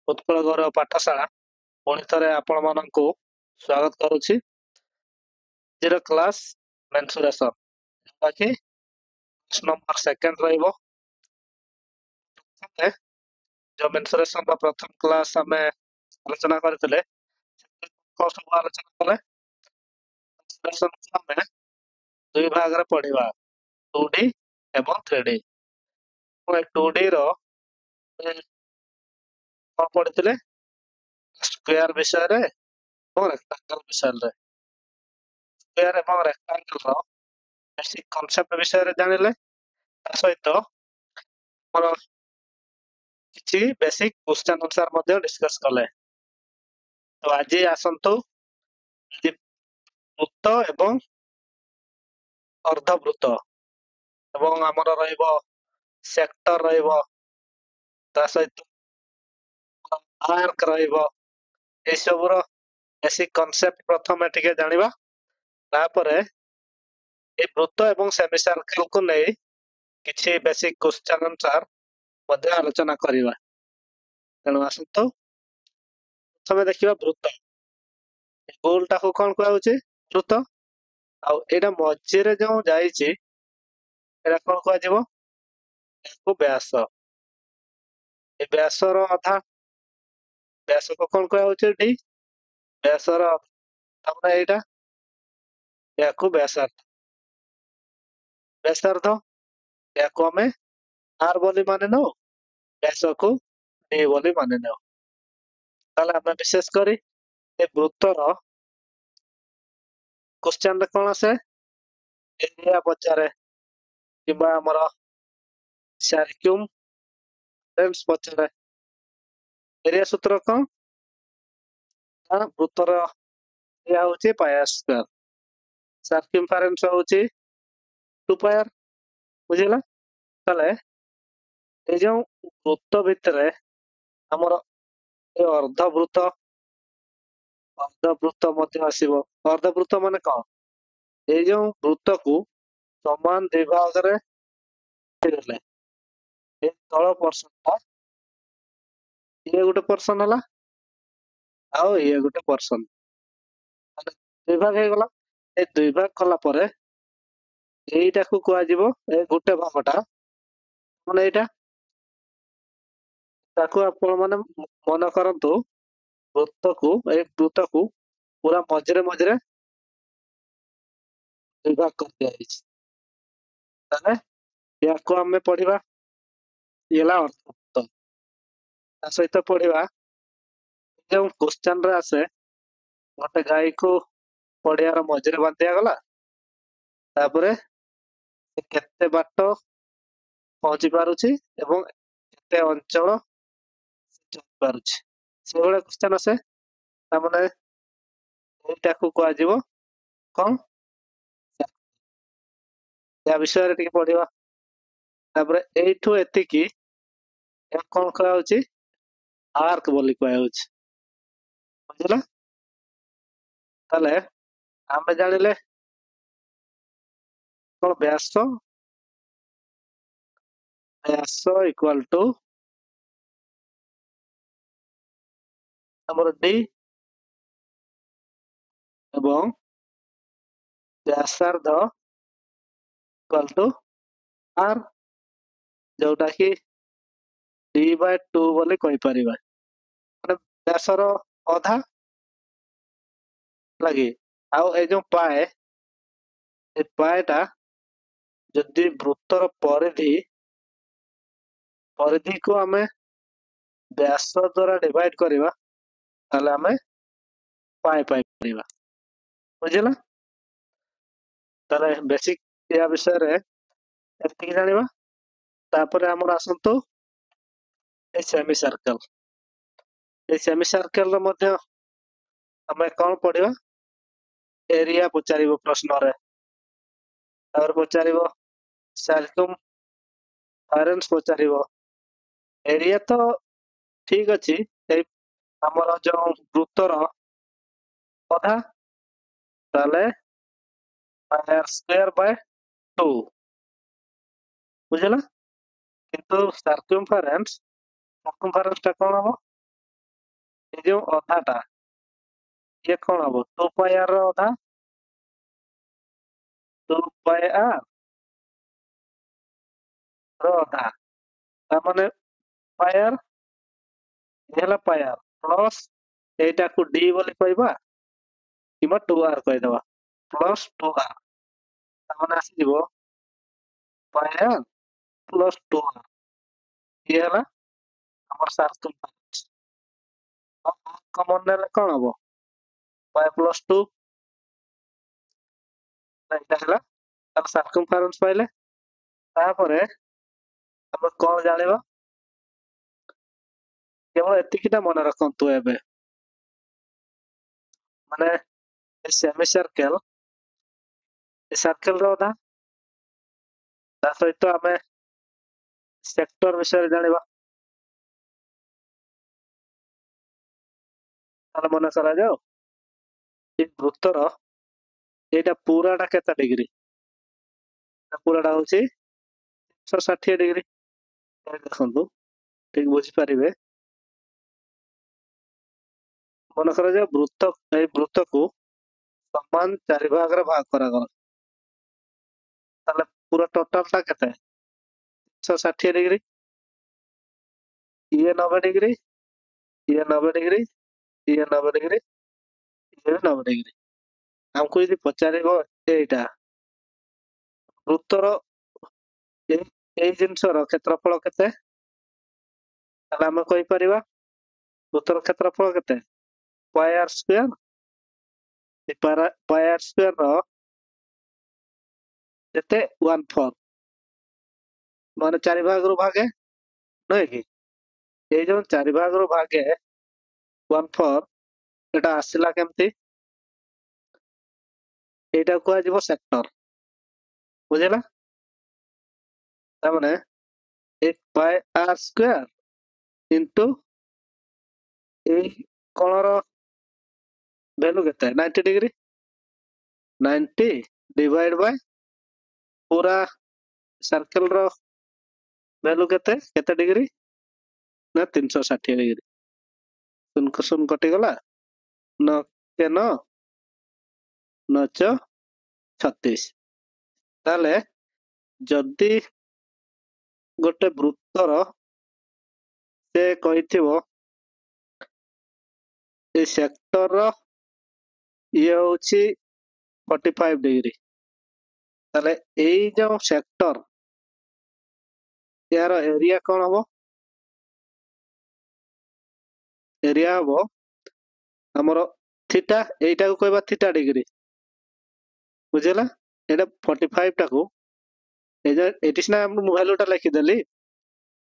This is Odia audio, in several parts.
ଉତ୍କଳ ଗୌରବ ପାଠଶାଳା ପୁଣି ଥରେ ଆପଣ ମାନଙ୍କୁ ସ୍ୱାଗତ କରୁଛି। ଆଜିର କ୍ଲାସ ମେନ୍ସୁରେସନ ବାକି ନମ୍ବର ସେକେଣ୍ଡ ରହିବ। ଯୋଉ ମେନ୍ସୁରେସନ ର ପ୍ରଥମ କ୍ଲାସ ଆମେ ଆଲୋଚନା କରିଥିଲେ କଣ ସବୁ ଆଲୋଚନା କଲେ ମେନ୍ସୁରେସନ ଆମେ ଦୁଇ ଭାଗରେ ପଢିବା 2D ଏବଂ 3D। 2D ର କଣ ପଢିଥିଲେ ସ୍କ୍ୱାର ବିଷୟରେ ଏବଂ ରେକ୍ଟାଙ୍ଗଲ ବିଷୟରେ। ସ୍କ୍ୱାର ଏବଂ ରେକ୍ଟାଙ୍ଗଲ ର ବେସିକ କନସେପ୍ଟ ବିଷୟରେ ଜାଣିଲେ, ତା ସହିତ ଆମର କିଛି ବେସିକ କ୍ୱେଶ୍ଚନ ଆନ୍ସର ମଧ୍ୟ ଡିସ୍କସ କଲେ। ତ ଆଜି ଆସନ୍ତୁ ବୃତ୍ତ ଏବଂ ଅର୍ଦ୍ଧବୃତ୍ତ ଏବଂ ଆମର ରହିବ ସେକ୍ଟର ରହିବ, ତା ସହିତ ଆର୍କ ରହିବ, ଏସବୁର ବେସିକ କନସେପ୍ଟ ପ୍ରଥମେ ଟିକେ ଜାଣିବା। ତାପରେ এই ବୃତ୍ତ ଏବଂ ସେମି ସାର୍କଲକୁ ନେଇ କିଛି ବେସିକ କ୍ୱେଶ୍ଚନ ଆନ୍ସର ମଧ୍ୟ ଆଲୋଚନା କରିବା। ତେଣୁ ଆସନ୍ତୁ ପ୍ରଥମେ ଦେଖିବା ବୃତ୍ତ। ଗୋଲଟାକୁ କଣ କୁହାଯାଉଛି? ବୃତ୍ତ। ଆଉ ଏଇଟା ମଝିରେ ଯୋଉ ଯାଇଛି ଏଇଟା କଣ କୁହାଯିବ? ଏହାକୁ ବ୍ୟାସ। ଏ ବ୍ୟାସର ଅଧା, ବ୍ୟାସକୁ କଣ କୁହାଯାଉଛି? ଡି। ବ୍ୟାସର ତାପରେ ଏଇଟା, ଏହାକୁ ବ୍ୟାସାର୍ଧ। ବ୍ୟାସାର୍ଧ ଏହାକୁ ଆମେ ଆର ବୋଲି ମାନେ ନେଉ, ବ୍ୟାସକୁ ଡି ବୋଲି ମାନେ ନେଉ। ତାହେଲେ ଆମେ ବିଶେଷ କରି ଏ ବୃତ୍ତର କ୍ୱେଶ୍ଚନରେ କଣ ଆସେ? ଏରିଆ ପଚାରେ କିମ୍ବା ଆମର ସାର୍କ୍ୟୁମଫରେନ୍ସ ପଚାରେ। ଏରିଆ ସୂତ୍ର କଣ? ବୃତ୍ତର ଏରିଆ ହଉଛି ପାଇ ଆର ସ୍କ୍ୱାର, ସାର୍କ୍ୟୁମଫରେନ୍ସ ହଉଛି 2 ପାଇ ଆର। ବୁଝିଲା? ତାହେଲେ এই ଯେଉଁ ବୃତ୍ତ ଭିତରେ ଆମର ଏ ଅର୍ଦ୍ଧବୃତ୍ତ ମଧ୍ୟ ଆସିବ। ଅର୍ଦ୍ଧବୃତ୍ତ ମାନେ କଣ? ଏଇ ଯେଉଁ ବୃତ୍ତକୁ ସମାନ ଦୁଇ ଭାଗରେ ଦେଲେ ଏ ତଳ ପର୍ସନଟା ଇଏ ଗୋଟେ ପର୍ସନ ହେଲା ଆଉ ଇଏ ଗୋଟେ ପର୍ସନ, ଦୁଇ ଭାଗ ହେଇଗଲା। ଏ ଦୁଇ ଭାଗ କଲା ପରେ এইটাକୁ କୁହାଯିବ ଏ ଗୋଟେ ଭାଗଟା ମାନେ ଏଇଟା, ତାକୁ ଆପଣ ମାନେ ମନେ କରନ୍ତୁ ଏଇ ବୃତ୍ତକୁ ପୁରା ମଝିରେ ମଝିରେ ଦୁଇ ଭାଗ କରିଦିଆଯାଇଛି। ତାହେଲେ ୟାକୁ ଆମେ ପଢିବା ଇଏ ହେଲା ଅର୍ଦ୍ଧବୃତ୍ତ। ତା ସହିତ ପଢିବା ଯେଉଁ କ୍ୱେଶ୍ଚନରେ ଆସେ ଗୋଟେ ଗାଈକୁ ପଡିଆର ମଝିରେ ବାନ୍ଧି ଦିଆଗଲା, ତାପରେ ସେ କେତେ ବାଟ ପହଞ୍ଚି ପାରୁଛି ଏବଂ କେତେ ଅଞ୍ଚଳ ପାରୁଛି, ସେଇଭଳିଆ କ୍ୱେଶ୍ଚନ ଆସେ। ତାମାନେ ଏଇଟାକୁ କୁହାଯିବ କଣ? ୟା ବିଷୟରେ ଟିକେ ପଢିବା। ତାପରେ ଏଇଠୁ ଏତିକି କଣ କୁହାଯାଉଛି? ଆର୍କ ବୋଲି କୁହାଯାଉଛି। ବୁଝିଲା? ତାହେଲେ ଆମେ ଜାଣିଲେ କଣ? ବ୍ୟାସ ଇକ୍ୱାଲ ଟୁ ଆମର ଡି ଏବଂ ବ୍ୟାସାର୍ଧ ଇକ୍ୱାଲ ଟୁ ଆର, ଯୋଉଟା କି D/2 ବୋଲି କହିପାରିବା। ମାନେ ବ୍ୟାସର ଅଧା ଲାଗି ଆଉ ଏଇ ଯୋଉ ପାଏ, ଏ ପାଏଟା ଯଦି ବୃତ୍ତର ପରିଧିକୁ ଆମେ ବ୍ୟାସ ଦ୍ୱାରା ଡିଭାଇଡ କରିବା ତାହେଲେ ଆମେ ପାଏ ପାଇପାରିବା। ବୁଝିଲା? ତାହେଲେ ବେସିକ ୟା ବିଷୟରେ ଏତିକି ଜାଣିବା। ତାପରେ ଆମର ଆସନ୍ତୁ ଏ ସେମି ସାର୍କଲ। ଏ ସେମି ସାର୍କଲର ମଧ୍ୟ ଆମେ କଣ ପଢିବା? ଏରିଆ ପଚାରିବ ପ୍ରଶ୍ନରେ, ତାପରେ ପଚାରିବ ସାର୍କ୍ୟୁମଫରେନ୍ସ ପଚାରିବ। ଏରିଆ ତ ଠିକ ଅଛି, ଏଇ ଆମର ଯୋଉ ବୃତ୍ତର ଅଧା, ତାହେଲେ ପାଇ ଆର ସ୍କ୍ୱାର ବାଇ 2। ବୁଝିଲା? କିନ୍ତୁ ସାର୍କ୍ୟୁମଫରେନ୍ସ ଟା କଣ ହବ? ଏ ଯୋଉ ଅଧାଟା ଇଏ କଣ ହବ 2πr ର ଅଧା 2πr ର ଅଧା ତାମାନେ ପାୟାର ଇଏ ହେଲା ପାୟାର ପ୍ଲସ୍ ଏଇଟାକୁ d ବୋଲି କହିବା କିମ୍ବା 2r କହିଦବା ପ୍ଲସ୍ 2r ତାମାନେ ଆସିଯିବ ପାୟାର ପ୍ଲସ୍ 2r ଇଏ ହେଲା ଆମର ସାର୍କମଫରେନ୍ସ। କମନ ନେଲେ କଣ ହବ ପାଏ ପ୍ଲସ୍ 2 ଏଇଟା ହେଲା ତାର ସାର୍କମଫରେନ୍ସ ପାଇଲେ। ତାପରେ ଆମେ କଣ ଜାଣିବା କେବଳ ଏତିକିଟା ମନେ ରଖନ୍ତୁ ଏବେ ମାନେ ସେମି ସାର୍କେଲ ଏ ସାର୍କେଲ ର ଅଧା ତା ସହିତ ଆମେ ସେକ୍ଟର ବିଷୟରେ ଜାଣିବା। ତାହେଲେ ମନେ କରାଯାଉ ଏ ବୃତ୍ତର ଏଇଟା ପୁରାଟା କେତେ ଡିଗ୍ରୀ ପୁରାଟା ହଉଛି 160 ଡିଗ୍ରୀ। ଦେଖନ୍ତୁ ଠିକ ବୁଝିପାରିବେ ମନେ କରାଯାଉ ବୃତ୍ତ ଏଇ ବୃତ୍ତକୁ ସମାନ 4 ଭାଗରେ ଭାଗ କରାଗଲା ତାହେଲେ ପୁରା ଟୋଟାଲ ଟା କେତେ 160 ଡିଗ୍ରୀ ଇଏ 90 ଡିଗ୍ରୀ ଇଏ 90 ଡିଗ୍ରୀ ଇଏ 90 ଡିଗ୍ରୀ ଇଏ 90 ଡିଗ୍ରୀ। ଆମକୁ ଯଦି ପଚାରିବ ଏଇଟା ବୃତ୍ତର ଏଇ ଏଇ ଜିନିଷର କ୍ଷେତ୍ରଫଳ କେତେ ତାହେଲେ ଆମେ କହିପାରିବା ବୃତ୍ତର କ୍ଷେତ୍ରଫଳ କେତେ ପାଇ ଆର ସ୍କ୍ୱାର ପାଇ ଆର ସ୍କ୍ୱାର ର କେତେ 1/4 ମାନେ 4 ଭାଗରୁ ଭାଗେ ନୁହେଁ କି ଏଇ ଯୋଉ 4 ଭାଗରୁ ଭାଗେ 1/4 এটা ଆସିଲା କେମିତି এইটা କୁହାଯିବ ସେକ୍ଟର ବୁଝିଲା ତାମାନେ 1 ବାଇ r ସ୍କ୍ୱାର ଇନଟୁ ଏଇ କୋଣର ଭ୍ୟାଲୁ କେତେ 90 ଡିଗ୍ରୀ 90 ଡିଭାଇଡ ବାଇ पूरा सर्कल रो वैल्यू केते केते डिग्री ना 360 डिग्री सुन कटि गला न के न नच 36 ताले जदी गोटे वृत्तर से कहिथिबो ए सेक्टर रो ये होची 45 डिग्री ताले एई जो सेक्टर यार एरिया कौन हम एरिया हम आमर थीटा एटा को कहबा थीटा डिग्री बुझेला एटा 45 टा को एटी सिना वैल्यू टा लिखि देली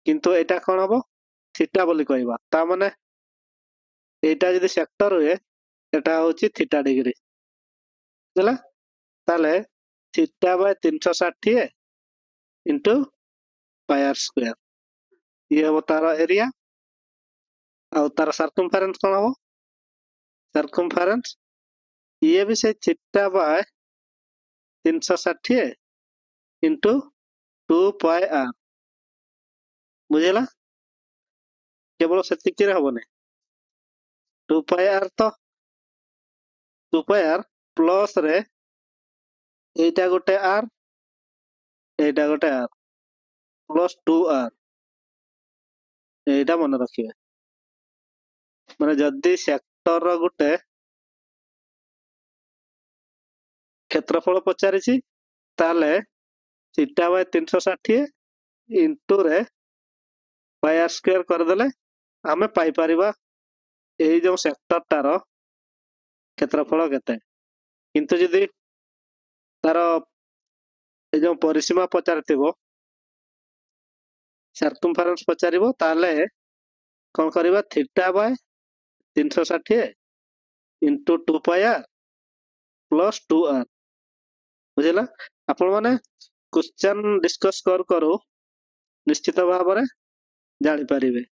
किंतु एटा कौन हम थीटा बोली कहबा ता माने एटा जदी सेक्टर हुए एटा होची थीटा डिग्री बुझेला ताले theta by 360 into pi r square ये हम तार एरिया और तार सर्कमफरेंस कौन हम सर्कमफरेंस ये भी से theta by 360 into 2 pi r बुझेला केवल सेतिक रे हबने 2 पाई आर तो 2 पाई आर प्लस रे एटा गोटे आर एटा गोटे आर प्लस 2 आर एटा मन रखिबे माने जदी सेक्टर रो गोटे क्षेत्रफल पचारिछि ताले थीटा बाय 360 इनटू रे पाई आर स्क्वायर कर देले हमें पाई परिबा एई जो सेक्टर तार क्षेत्रफल केते किंतु जदी तार ए जो परिसीमा पचारथिबो सर्कमफरेंस पचारिबो ताले कोन करबा theta by 360 into 2 pi r plus 2 r बुझिला आपण माने क्वेश्चन डिस्कस करू निश्चित भाव में जानी पारिबे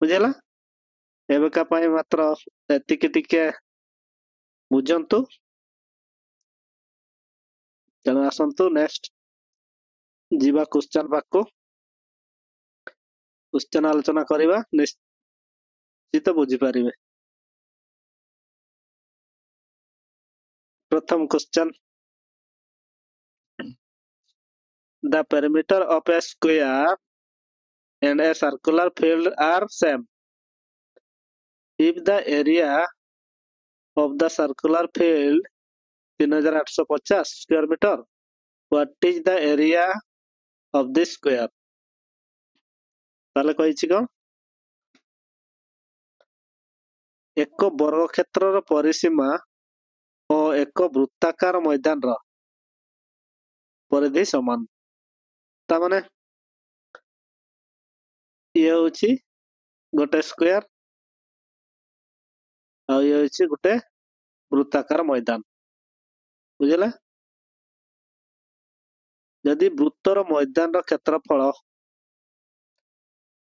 बुझिला एबेका पाई मात्र एतिके टिके बुझंतु तेणु आसंतु नेक्स्ट जीवा क्वेश्चन पाको क्वेश्चन आलोचना करिबा निश्चित बुझी पारिबे। प्रथम question the perimeter of a square and a circular field are same if the area of the circular field 3850 square meter what is the area of this square ତାହେଲେ କହିଛି କଣ ଏକ ବର୍ଗ କ୍ଷେତ୍ରର ପରିସୀମା ଓ ଏକ ବୃତ୍ତାକାର ମଇଦାନର ପରିଧି ସମାନ ତାମାନେ ଇଏ ହଉଛି ଗୋଟେ ସ୍କ୍ୱାର ଆଉ ଇଏ ହଉଛି ଗୋଟେ ବୃତ୍ତାକାର ମଇଦାନ ବୁଝିଲା ଯଦି ବୃତ୍ତର ମଇଦାନର କ୍ଷେତ୍ରଫଳ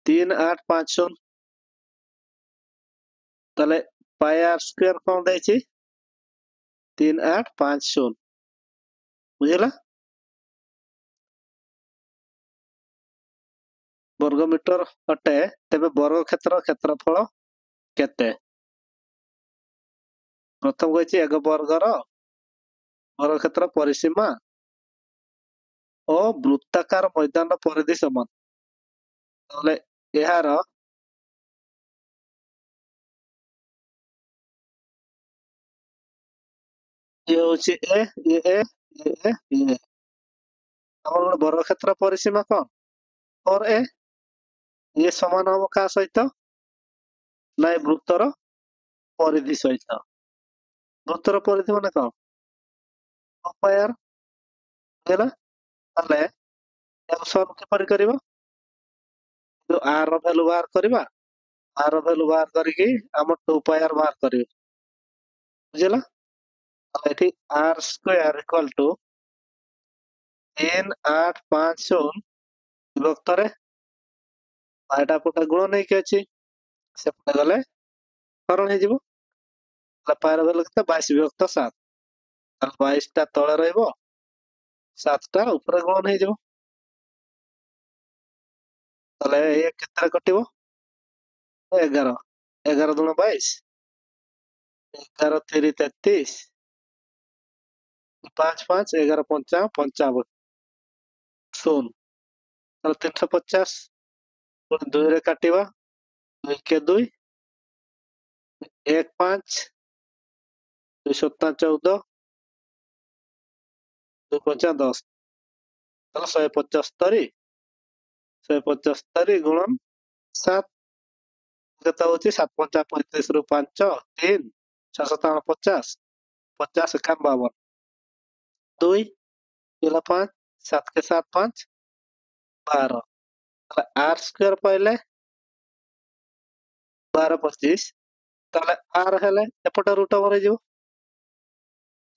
3850 ତାହେଲେ ପାଇ ଆର ସ୍କ୍ୱାର କଣ ଦେଇଛି 3850 ବୁଝିଲା ବର୍ଗ ମିଟର ଅଟେ ତେବେ ବର୍ଗ କ୍ଷେତ୍ରର କ୍ଷେତ୍ରଫଳ କେତେ ପ୍ରଥମ କହିଛି ଏକ ବର୍ଗର ବର୍ଗ କ୍ଷେତ୍ର ପରିସୀମା ଓ ବୃତ୍ତାକାର ମଇଦାନର ପରିଧି ସମାନ ତାହେଲେ ଏହାର ଇଏ ହଉଛି ଏ ଆମର ଗୋଟେ ବର୍ଗ କ୍ଷେତ୍ର ପରିସୀମା କଣ 4a ଇଏ ସମାନ ହବ କାହା ସହିତ ନା ଏ ବୃତ୍ତର ପରିଧି ସହିତ ବୃତ୍ତର ପରିଧି ମାନେ କଣ 2 ପାଇ ଆର ହେଲା ତାହେଲେ ଏହାକୁ ସଲ୍ଭ କିପରି କରିବା r ର ଭ୍ୟାଲୁ ବାହାର କରିବା r ର ଭ୍ୟାଲୁ ବାହାର କରିକି ଆମ 2 ପାଇ ଆର ବାହାର କରିବେ ବୁଝିଲା ତାହେଲେ ଏଠି r ସ୍କ୍ୱାର ଇକ୍ୱାଲ ଟୁ 3850 ବିଭକ୍ତରେ ଏଟା ପଟେ ଗୁଣ ନେଇକି ଅଛି ସେପଟେ ଗଲେ ହରଣ ହେଇଯିବ ତାହେଲେ ପାଇର ଭ୍ୟାଲୁ କେତେ 22 ବିଭକ୍ତ 7 ତାହେଲେ 22 ଟା ତଳେ ରହିବ 7 ଟା ଉପରେ ଗୁଣନ ହେଇଯିବ ତାହେଲେ ଏ କେତେରେ କଟିବ 11 11 ଦୁଣ 22 11 3 33 5 5 11 5 55 ଶୂନ ତାହେଲେ 350 ପୁଣି 2 ରେ କାଟିବା 2 के 2 1 5 2 7 14 2 5 10 ତାହେଲେ 175 ଗୁଣନ 7 କେତେ ହଉଛି 7 5 35 ରୁ 5 3 6 7 50 50 51 52 2 ହେଲା 5 7 के 7 5 12 ତାହେଲେ r ସ୍କ୍ୱାର ପାଇଲେ 12 25 ତାହେଲେ r ହେଲେ ଏପଟେ ରୁଟ ଓଭର ହେଇଯିବ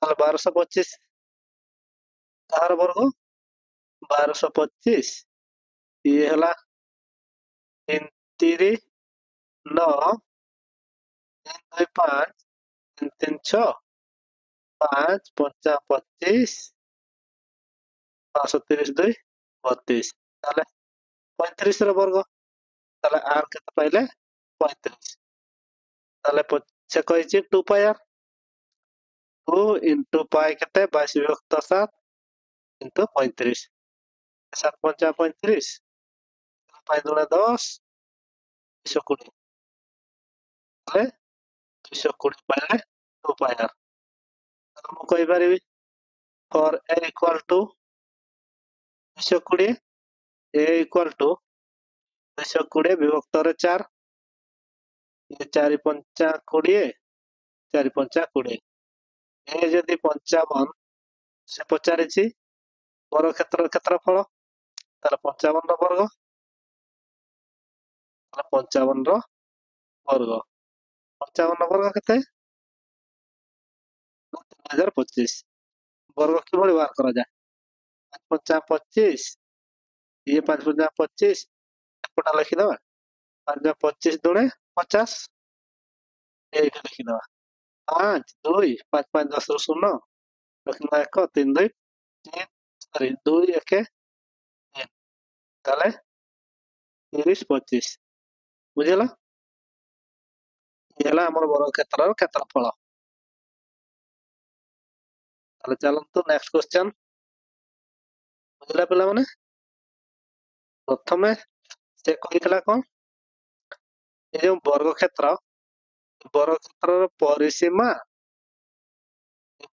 ତାହେଲେ 1225 କାହାର ବର୍ଗ 1225 ଇଏ ହେଲା 3 3 9 3 2 5 3 3 6 5 5 25 530 2 32 ତାହେଲେ 35 ର ବର୍ଗ ତାହେଲେ r କେତେ ପାଇଲେ 35 ତାହେଲେ ସେ କହିଛି 2 ପାଇ r 2 into ପାଇ କେତେ 22 ବିଭକ୍ତ 7 into 35 7 5 35 ପାଇ ଦୁଣା 10 220 ତାହେଲେ 220 ପାଇଲେ 2 ପାଇ r ମୁଁ କହିପାରିବି for a equal to 220 a equal to 220 ବିଭକ୍ତରେ 4 4 5 20 4 5 20 ଏ ଯଦି 55 ସେ ପଚାରିଛି ବର୍ଗ କ୍ଷେତ୍ରର କ୍ଷେତ୍ରଫଳ ତାହେଲେ 55 ର ବର୍ଗ ତାହେଲେ 55 ର ବର୍ଗ 55 ର ବର୍ଗ କେତେ 3025 ବର୍ଗ କିଭଳି ବାହାର କରାଯାଏ 5 5 25 ଇଏ 5 5 25 ଏପଟା ଲେଖିଦବା 5 25 ଦୁଣେ 50 ଏଇଟା ଲେଖିଦବା 5 2 5 5 10 ରୁ 0 ରଖିଲା 1 3 2 3 ସରି 2 1 3 ତାହେଲେ 30 25 ବୁଝିଲା ଇଏ ହେଲା ଆମର ବର୍ଗ କ୍ଷେତ୍ରର କ୍ଷେତ୍ରଫଳ ତାହେଲେ ଚାଲନ୍ତୁ ନେକ୍ସଟ କ୍ୱେଶ୍ଚନ। ବୁଝିଲା ପିଲାମାନେ? ପ୍ରଥମେ ସେ କହିଥିଲା କଣ, ଏ ଯୋଉ ବର୍ଗକ୍ଷେତ୍ରର ପରିସୀମା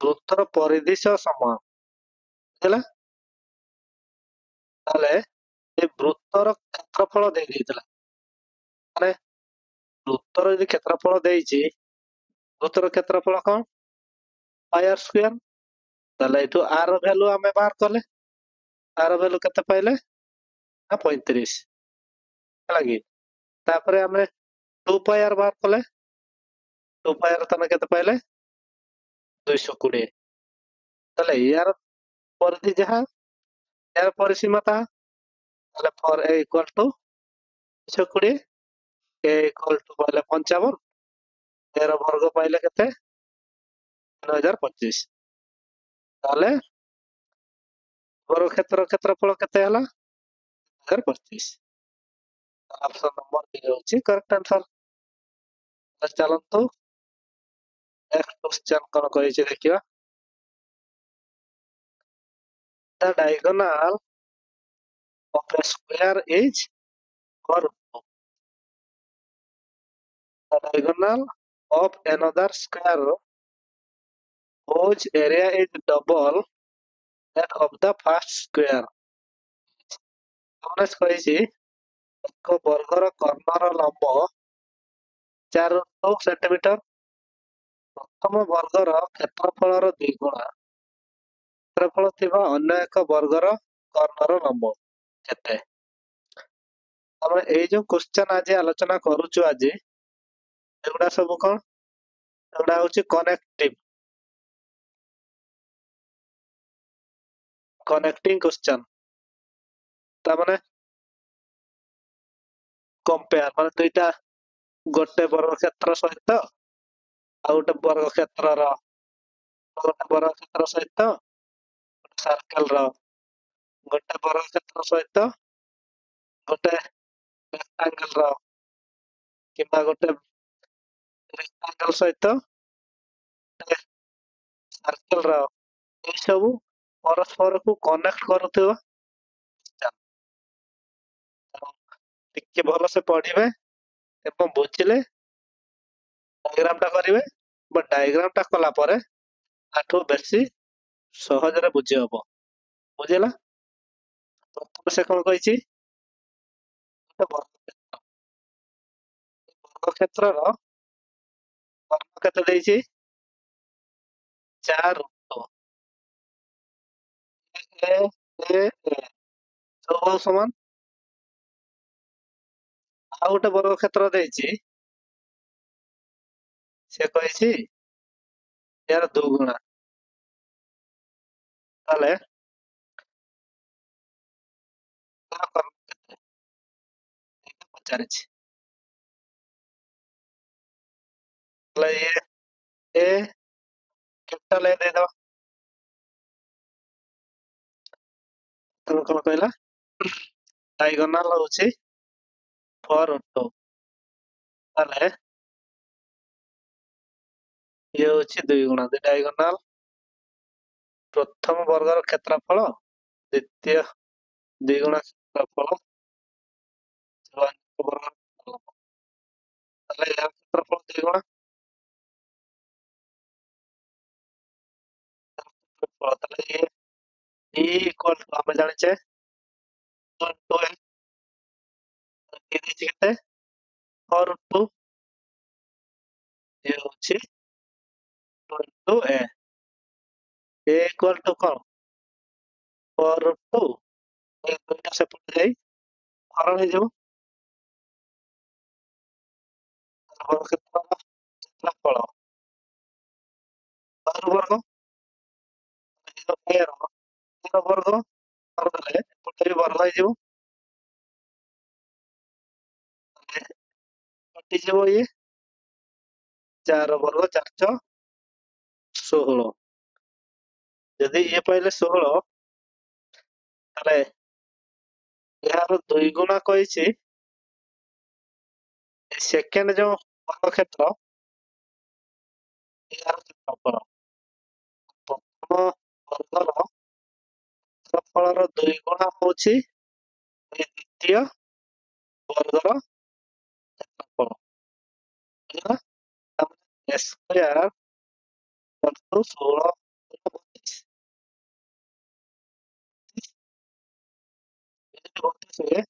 ବୃତ୍ତର ପରିଧି ସହ ସମାନ। ବୁଝିଲା? ତାହେଲେ ଏ ବୃତ୍ତର କ୍ଷେତ୍ରଫଳ ଦେଇଥିଲା, ମାନେ ବୃତ୍ତର ଯଦି କ୍ଷେତ୍ରଫଳ ଦେଇଛି, ବୃତ୍ତର କ୍ଷେତ୍ରଫଳ କଣ, ପାଇ ଆର ସ୍କ୍ୱାର। ତାହେଲେ ଏଠୁ ଆର ର ଭ୍ୟାଲୁ ଆମେ ବାହାର କଲେ, ଆର ଭ୍ୟାଲୁ କେତେ ପାଇଲେ ନା 35, ହେଲା କି? ତାପରେ ଆମେ 2 ପାଇ ଆର ବାହାର କଲେ, 2 ପାଇ ଆର ତମେ କେତେ ପାଇଲେ 220। ତାହେଲେ ୟାର ପରିଧି ଯାହା, ୟାର ପରିସୀମା ତାହା। ତାହେଲେ for a equal to 220, a equal to ପାଇଲେ 55, ଏ ର ବର୍ଗ ପାଇଲେ କେତେ 3025। ତାହେଲେ ବର୍ଗକ୍ଷେତ୍ର କ୍ଷେତ୍ରଫଳ କେତେ ହେଲା 3025। ଅପସନ ନମ୍ବର B ହେଉଛି କରେକ୍ଟ ଆନ୍ସର। ଚାଲନ୍ତୁ ନେକ୍ସଟ କ୍ୱେଶ୍ଚନ କଣ କହିଛି ଦେଖିବା। The diagonal of a square is 4. The diagonal of another square whose area is double that of the first square. हमने କହିଛି ଏକ ବର୍ଗର କର୍ଣ୍ଣର ଲମ୍ବ 4 ସେଣ୍ଟିମିଟର, ପ୍ରଥମ ବର୍ଗର କ୍ଷେତ୍ରଫଳର ଦ୍ୱିଗୁଣ କ୍ଷେତ୍ରଫଳ ଥିବା ଅନ୍ୟ ଏକ ବର୍ଗର କର୍ଣ୍ଣର ଲମ୍ବ କେତେ। ଆମେ ଏଇ ଯୋଉ କ୍ୱେଶ୍ଚନ ଆଜି ଆଲୋଚନା କରୁଛୁ ଆଜି, ଏଗୁଡା ସବୁ କଣ, ଏଗୁଡା ହଉଛି କନେକ୍ଟିଂ କ୍ୱେଶ୍ଚନ। ତାମାନେ କମ୍ପେୟାର, ମାନେ ଦୁଇଟା, ଗୋଟେ ବର୍ଗକ୍ଷେତ୍ର ସହିତ ଆଉ ଗୋଟେ ବର୍ଗକ୍ଷେତ୍ରର, ଗୋଟେ ବର୍ଗକ୍ଷେତ୍ର ସହିତ ଗୋଟେ ସାର୍କେଲ ର, ଗୋଟେ ବର୍ଗକ୍ଷେତ୍ର ସହିତ ଗୋଟେ ରେକ୍ଟାଙ୍ଗଲ ର, କିମ୍ବା ଗୋଟେ ରେକ୍ଟାଙ୍ଗଲ ସହିତ ଗୋଟେ ସାର୍କେଲ ର, এই ସବୁ ପରସ୍ପରକୁ କନେକ୍ଟ କରୁଥିବା। ଟିକେ ଭଲସେ ପଢିବେ ଏବଂ ବୁଝିଲେ ଡାଇଗ୍ରାମ ଟା କରିବେ, ବା ଡାଇଗ୍ରାମ ଟା କଲା ପରେ ଆଠୁ ବେଶୀ ସହଜରେ ବୁଝି ହବ। ବୁଝିଲା? ପ୍ରଥମେ ସେ କଣ କହିଛି, ବର୍ଗକ୍ଷେତ୍ରର କର୍ଣ୍ଣ କେତେ ଦେଇଛି 4 ସବୁ ସମାନ। ଆଉ ଗୋଟେ ବର୍ଗକ୍ଷେତ୍ର ଦେଇଛି, ସେ କହିଛି ଏହାର ଦୁଗୁଣା। ତାହେଲେ ପଚାରିଛି, ଏ କ୍ୟାପିଟାଲ ଏ ଦେଇଦବା। ତମେ କଣ କହିଲା, ଡାଇଗୋନାଲ ହଉଛି 4 ତାହେଲେ ଇଏ ହଉଛି 2 ଗୁଣା। ଡାଇଗୋନାଲ ପ୍ରଥମ ବର୍ଗର କ୍ଷେତ୍ରଫଳ ଦ୍ୱିତୀୟ 2 ଗୁଣା କ୍ଷେତ୍ରଫଳ, ତାହେଲେ ଏହାର କ୍ଷେତ୍ରଫଳ 2 ଗୁଣା। ତାହେଲେ E equal to ଆମେ ଜାଣିଛେ କେତେ 4 ଇଏ ହଉଛି 2 A equal to କଣ 4 ଏ ଦୁଇଟା ସେପଟେ ଯାଇ ହରଣ ହେଇଯିବ। ବର୍ଗକ୍ଷେତ୍ରର କ୍ଷେତ୍ରଫଳ ବର୍ଗ ବର୍ଗ କରିଦେଲେ ଏପଟେ ବି ବର୍ଗ ହେଇଯିବ, କଟିଯିବ ଇଏ 4 ବର୍ଗ 4 16। ଯଦି ଇଏ ପାଇଲେ 16, ତାହେଲେ ଏହାର 2 ଗୁଣା କହିଛି ସେକେଣ୍ଡ ଯୋଉ ବର୍ଗକ୍ଷେତ୍ର ଏହାର କ୍ଷେତ୍ରଫଳ। ପ୍ରଥମ ବର୍ଗର କ୍ଷେତ୍ରଫଳର 2 ଗୁଣା ହଉଛି ଏଇ ଦ୍ୱିତୀୟ ବର୍ଗର କ୍ଷେତ୍ରଫଳ। ବୁଝିଲ? ତାପରେ ସ୍କୋୟାର 16 32 32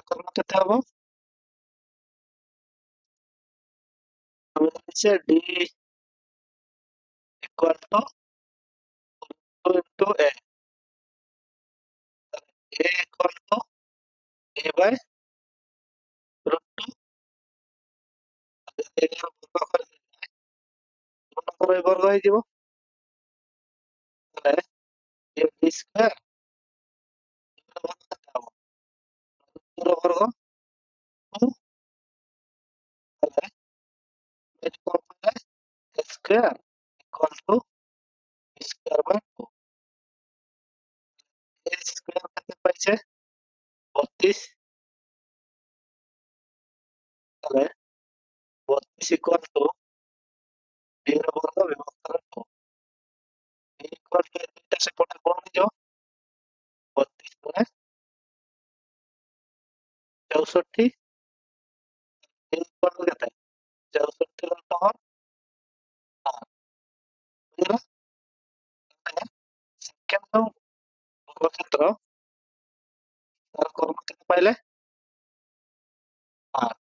କର୍ମ କେତେ ହବ? ଆମେ ଜାଣିଛେ d equal to 2 into a equal to a by root 2 ବର୍ଗ କରିଦେଲେ ମନେକର ଏ ବର୍ଗ ହେଇଯିବ ତାହେଲେ ଏ d ସ୍କୋୟାର କେତେ ହବ? 2 ର ବର୍ଗ 2 ତାହେଲେ ଏଠି କଣ କଲେ a square equal to b square by 2 a square କେତେ ପାଇଛେ 32 ତାହେଲେ 32 equal to b ର ବର୍ଗ ବିଭକ୍ତ 2 b equal to ଦୁଇଟା ସେପଟେ କଣ ହେଇଯିବ 32 ଗୁଣେ 64 a equal to କେତେ 64 ର ପାୱାର 4 ବୁଝିଲ? ସେକେଣ୍ଡ ବର୍ଗକ୍ଷେତ୍ର ତାର କର୍ମ କେତେ ପାଇଲେ 8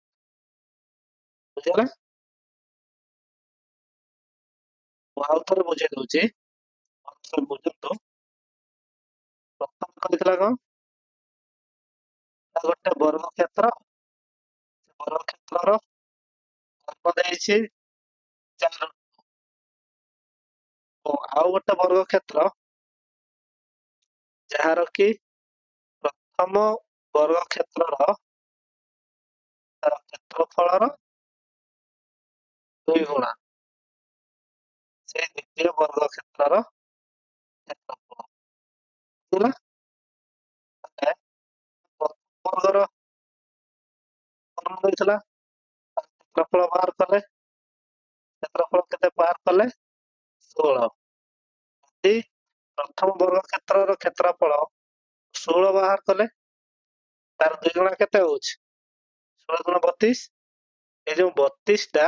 ବୁଝିଗଲା? ମୁଁ ଆଉ ଥରେ ବୁଝେଇ ଦଉଛି ବୁଝନ୍ତୁ। ପ୍ରଥମ କହିଥିଲା କଣ ନା ଗୋଟେ ବର୍ଗକ୍ଷେତ୍ର ବର୍ଗକ୍ଷେତ୍ରର କର୍ମ ଦେଇଛି 4 ଆଉ ଗୋଟେ ବର୍ଗକ୍ଷେତ୍ର ଯାହାର କି ପ୍ରଥମ ବର୍ଗକ୍ଷେତ୍ରର ତାର କ୍ଷେତ୍ରଫଳର 2 ଗୁଣା ସେଇ ଦ୍ୱିତୀୟ ବର୍ଗକ୍ଷେତ୍ରର କ୍ଷେତ୍ରଫଳ ବୁଝିଲା? ତାହେଲେ ପ୍ରଥମ ବର୍ଗର କର୍ମ ଦେଇଥିଲା କ୍ଷେତ୍ରଫଳ ବାହାର କଲେ କ୍ଷେତ୍ରଫଳ କେତେ ବାହାର କଲେ 16 ଯଦି ପ୍ରଥମ ବର୍ଗକ୍ଷେତ୍ରର କ୍ଷେତ୍ରଫଳ 16 ବାହାର କଲେ ତାର 2 ଗୁଣା କେତେ ହଉଛି 16 ଗୁଣ 32 ଏ ଯୋଉ 32 ଟା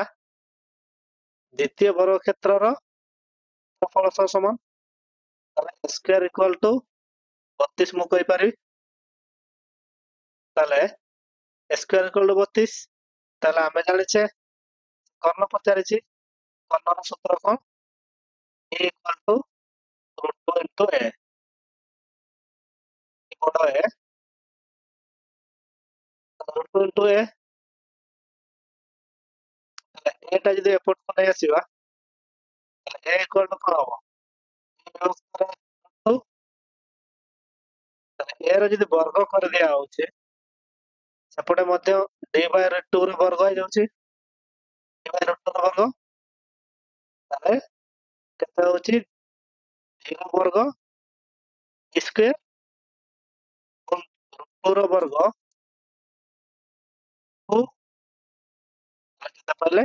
ଦ୍ୱିତୀୟ ବର୍ଗକ୍ଷେତ୍ରର କ୍ଷେତ୍ରଫଳ ସହ ସମାନ ତାହେଲେ ସ୍କୋୟାର ଇକୁଆଲ ଟୁ 32 ମୁଁ କହିପାରିବି ତାହେଲେ ସ୍କୋୟାର ଇକୁଆଲ ଟୁ 32 ତାହେଲେ ଆମେ ଜାଣିଛେ କର୍ଣ୍ଣ ପଚାରିଛି କର୍ଣ୍ଣର ସୂତ୍ର କଣ a equal to root 2 into a ବଡ a root 2 into a ତାହେଲେ a ଟା ଯଦି ଏପଟକୁ ନେଇ ଆସିବା ତାହେଲେ a equal to କଣ ହବ ତାହେଲେ a ର ଯଦି ବର୍ଗ କରିଦିଆ ହଉଛି ସେପଟେ ମଧ୍ୟ d by root 2 ର ବର୍ଗ ହେଇଯାଉଛି d by root 2 ର ବର୍ଗ ତାହେଲେ କେତେ ହଉଛି d ର ବର୍ଗ ସ୍କୋୟାର root 2 ର ବର୍ଗ 2 କେତେ ପାଇଲେ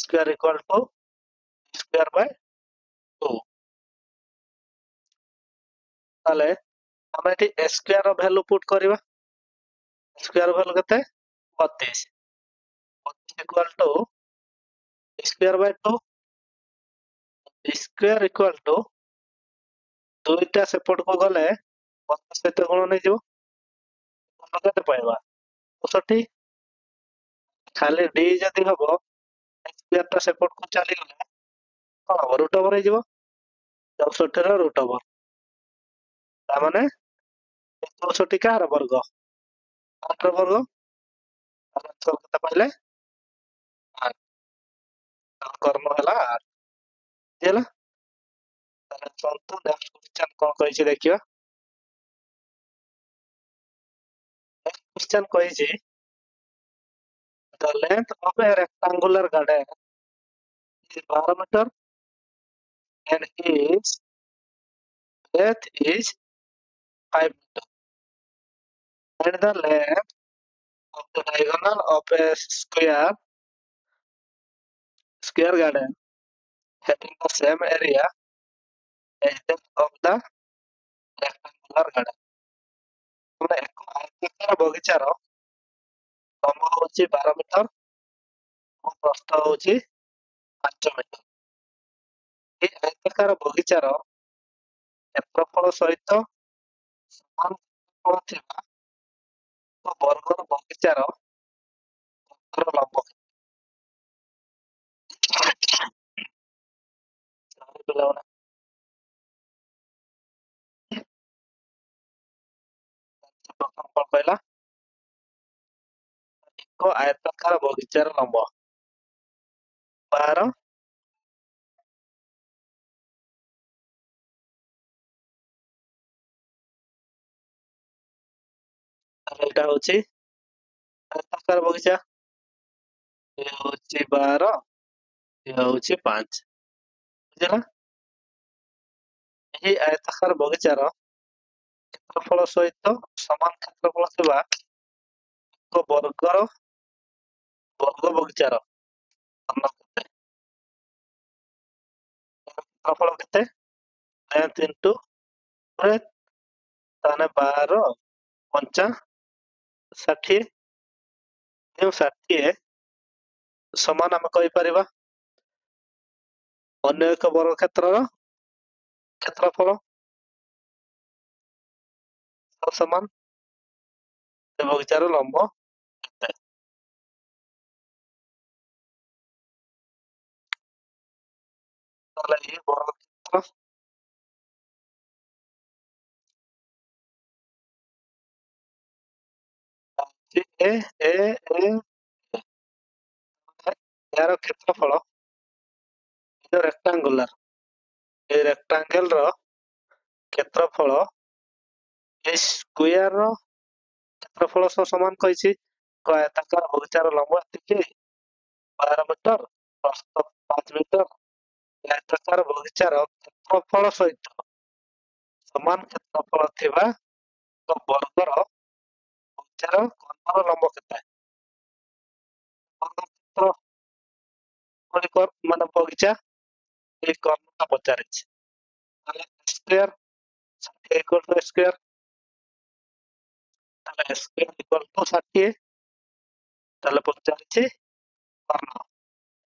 square equal to square by 2 ତାହେଲେ ଆମେ ଏଠି ସ୍କୋୟାର ର ଭ୍ୟାଲୁ ପୁଟ୍ କରିବା ସ୍କୋୟାର ଭ୍ୟାଲୁ କେତେ 32 equal to square by 2 square equal to ଦୁଇଟା ସେପଟକୁ ଗଲେ 32 ସହିତ ଗୁଣ ନେଇଯିବ କେତେ ପାଇବା 64 ଖାଲି d ଯଦି ହବ ସ୍କୋୟାର ଟା ସେପଟକୁ ଚାଲିଗଲେ କଣ ହବ ରୁଟ୍ ଓଭର ହେଇଯିବ 64 ର ରୁଟ୍ ଓଭର ତାମାନେ 64 କାହାର ବର୍ଗ 8 ର ବର୍ଗ ଆନ୍ସର କେତେ ପାଇଲେ 8 କର୍ମ ହେଲା 8 ହେଲା ତାହେଲେ ଚଳନ୍ତୁ ନେକ୍ସଟ କ୍वेଶ୍ଚନ କଣ କହିଛି ଦେଖିବା ନେକ୍ସଟ କ୍वेଶ୍ଚନ କହିଛି the length of a rectangular garden is 12 meter and its breadth is 5 meter and the length of the diagonal of a square square garden having the same area as that of the rectangular garden। ମାନେ ଏକ ଆୟତାକାର ବଗିଚାର ଲମ୍ବ ହଉଛି 12 ମିଟର ଓ ପ୍ରସ୍ଥ ହଉଛି 5 ମିଟର। ଏହି ଆୟତାକାର ବଗିଚାର କ୍ଷେତ୍ରଫଳ ସହିତ ସମାନ କ୍ଷେତ୍ରଫଳ ଥିବା ଏକ ବର୍ଗର ବଗିଚାର ଲମ୍ବ ପିଲାମାନେ ପ୍ରଥମ କଣ କହିଲା? ଏକ ଆୟତାକାର ବଗିଚାର ଲମ୍ବ 12 ଏଇଟା ହଉଛି ଆୟତାକାର ବଗିଚା, ଇଏ ହଉଛି 12, ଇଏ ହଉଛି 5। ବୁଝିଲା? ଏହି ଆୟତାକାର ବଗିଚାର କ୍ଷେତ୍ରଫଳ ସହିତ ସମାନ କ୍ଷେତ୍ରଫଳ ଥିବା ଏକ ବର୍ଗ ବଗିଚାର ଘନ କେତେ? କ୍ଷେତ୍ରଫଳ କେତେ? ଲେନ୍ଥ ଇଣ୍ଟୁ ବ୍ରେଡଥ, ତାହେଲେ 12 ପଞ୍ଚା 60, ଯେଉଁ 60 ସମାନ ଆମେ କହିପାରିବା ଅନ୍ୟ ଏକ ବର୍ଗ କ୍ଷେତ୍ରର କ୍ଷେତ୍ରଫଳ ସମାନ ସେ ବଗିଚାର ଲମ୍ବ କେତେ? ତାହେଲେ ଏହି ବର୍ଗ କ୍ଷେତ୍ର ଏ ଏ ଏ ଏହାର କ୍ଷେତ୍ରଫଳ ରେକ୍ଟାଙ୍ଗୁଲାର, ଏ ରେକ୍ଟାଙ୍ଗେଲ ର କ୍ଷେତ୍ରଫଳ ଏ ସ୍କ୍ୱାର ର କ୍ଷେତ୍ରଫଳ ସହ ସମାନ କହିଛି। ଆୟତାକାର ବଗିଚାର ଲମ୍ବ ଏତିକି 12 ମିଟର, ପ୍ରସ୍ଥ 5 ମିଟର। ଆୟତାକାର ବଗିଚାର କ୍ଷେତ୍ରଫଳ ସହିତ ସମାନ କ୍ଷେତ୍ରଫଳ ଥିବା ଏକ ବର୍ଗର ବଗିଚାର ଘନର ଲମ୍ବ କେତେ? ବର୍ଗ କ୍ଷେତ୍ର ମାନେ ବଗିଚା এই কর্মটা পଚାରିଛି। তাহলে স্কয়ার 60 ইকুয়াল টু স্কয়ার, তাহলে স্কয়ার ইকুয়াল টু 60, তাহলে পଚାରିଛି কর্ণ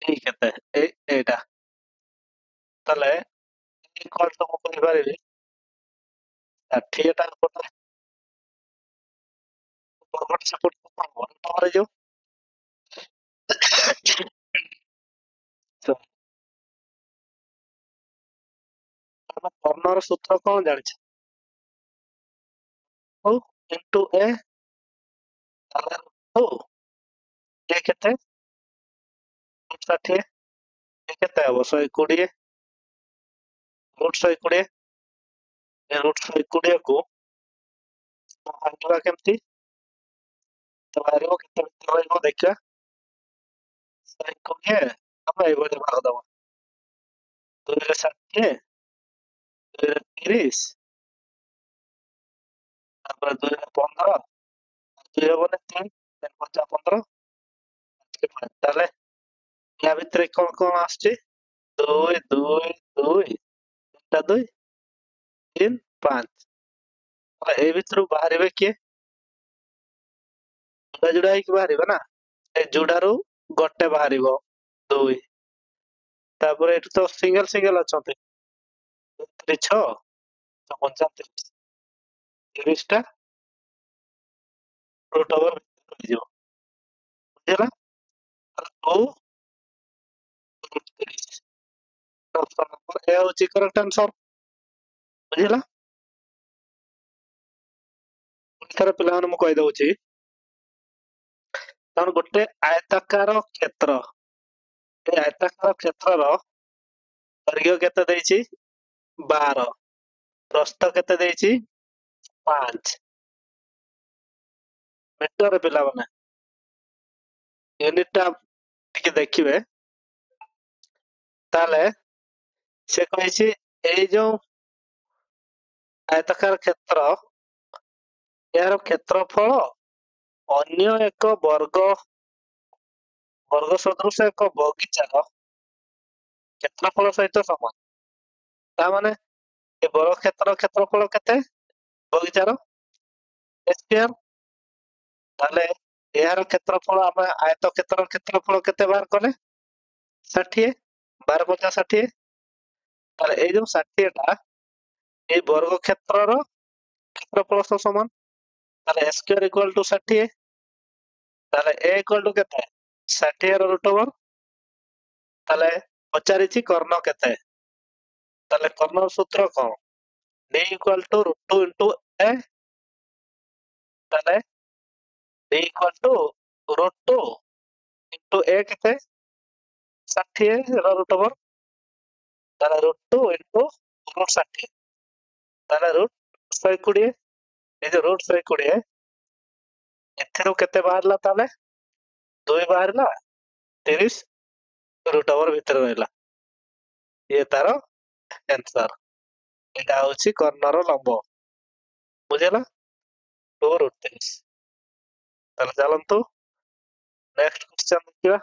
এই କେତେ? এইটা। ତାହେଲେ ଇକୁଆଲ ଟୁ ମୁଁ କହିପାରିବି 60 ଟା ଏପଟେ ବର୍ଗଟା ସେପଟକୁ କଣ ହବ? ତମର ଯୋଉ କର୍ଣ୍ଣର ସୂତ୍ର କଣ ଜାଣିଛ? ହଉ ଇଣ୍ଟୁ ଏ, ତାହେଲେ ଏ କେତେ? 60, ଏ କେତେ ହବ? 120, ରୁଟ 120। ଏ ରୁଟ 120 କୁ ଭାଙ୍ଗିବା କେମିତି? ତ ବାହାରିବ କେତେ ଭିତରେ ରହିବ ଦେଖିବା। 120 ଆମେ ଏଇଭଳି ଭାଗ ଦବା, 2 ରେ 60, 2 ରେ 30, ତାପରେ 2 ରେ 15, 2 ହବନି 3, 5 15, ତାହେଲେ ୟା ଭିତରେ କଣ କଣ ଆସୁଛି? 2 2 2 ତିନିଟା 2 3 5। ଏଇ ଭିତରୁ ବାହାରିବେ କିଏ? ଯୋଡା ଯୋଡା ହେଇକି ବାହାରିବ ନା, ଏ ଯୋଡାରୁ ଗୋଟେ ବାହାରିବ 2। ତାପରେ ଏଠୁ ତ ସିଙ୍ଗଲ ସିଙ୍ଗଲ ଅଛନ୍ତି, 6 35, 30 ଟା ରୁଟ ଓଭର ହେଇଯିବ। ବୁଝିଲା? 2 ରୁଟ 30 ଅପସନ ନମ୍ବର ଏ ହଉଛି କରେକ୍ଟ ଆନ୍ସର। ବୁଝିଲା? ଥରେ ପିଲାମାନେ ମୁଁ କହିଦଉଛି, କାରଣ ଗୋଟେ ଆୟତାକାର କ୍ଷେତ୍ର, ଏ ଆୟତାକାର କ୍ଷେତ୍ରର ଦୈର୍ଘ୍ୟ କେତେ ଦେଇଛି? 12, ପ୍ରସ୍ଥ କେତେ ଦେଇଛି? 5 ମିଟର। ପିଲାମାନେ ୟୁନିଟ ଟା ଟିକେ ଦେଖିବେ, ତାହେଲେ ସେ କହିଛି ଏଇ ଯୋଉ ଆୟତାକାର କ୍ଷେତ୍ର, ଏହାର କ୍ଷେତ୍ରଫଳ ଅନ୍ୟ ଏକ ବର୍ଗ ସଦୃଶ ଏକ ବଗିଚାର क्षेत्रफल सहित समान ता माने ए बड़ क्षेत्रफल केते बगीचार स्क्वायर ताले यार क्षेत्रफल आमे आयत क्षेत्रफल केते बार कले 60 12 50 60 ताले ए जो 60 टा ए वर्ग क्षेत्रर क्षेत्रफल सह समान ताले स्क्वायर इक्वल टू 60 ताले ए इक्वल टू केते 60 ର ରୁଟ ଓଭର ताले पचारिछि कर्ण केते ताले कर्ण सूत्र कोन d equal to root 2 into a ताले d equal to root 2 into a केते 60 ର ରୁଟ ଓଭର ताले रूट 2 इनटू रूट 60 ताले रूट 120 ए जो रूट 120 एथरो केते बाहरला ताले 2 बाहरला 30 रूट ओवर भीतर रहला ये तारो आंसर एटा होची कर्णर लंब बुझेला 2 रूट 30 ताले चलंतु नेक्स्ट क्वेश्चन देखिबा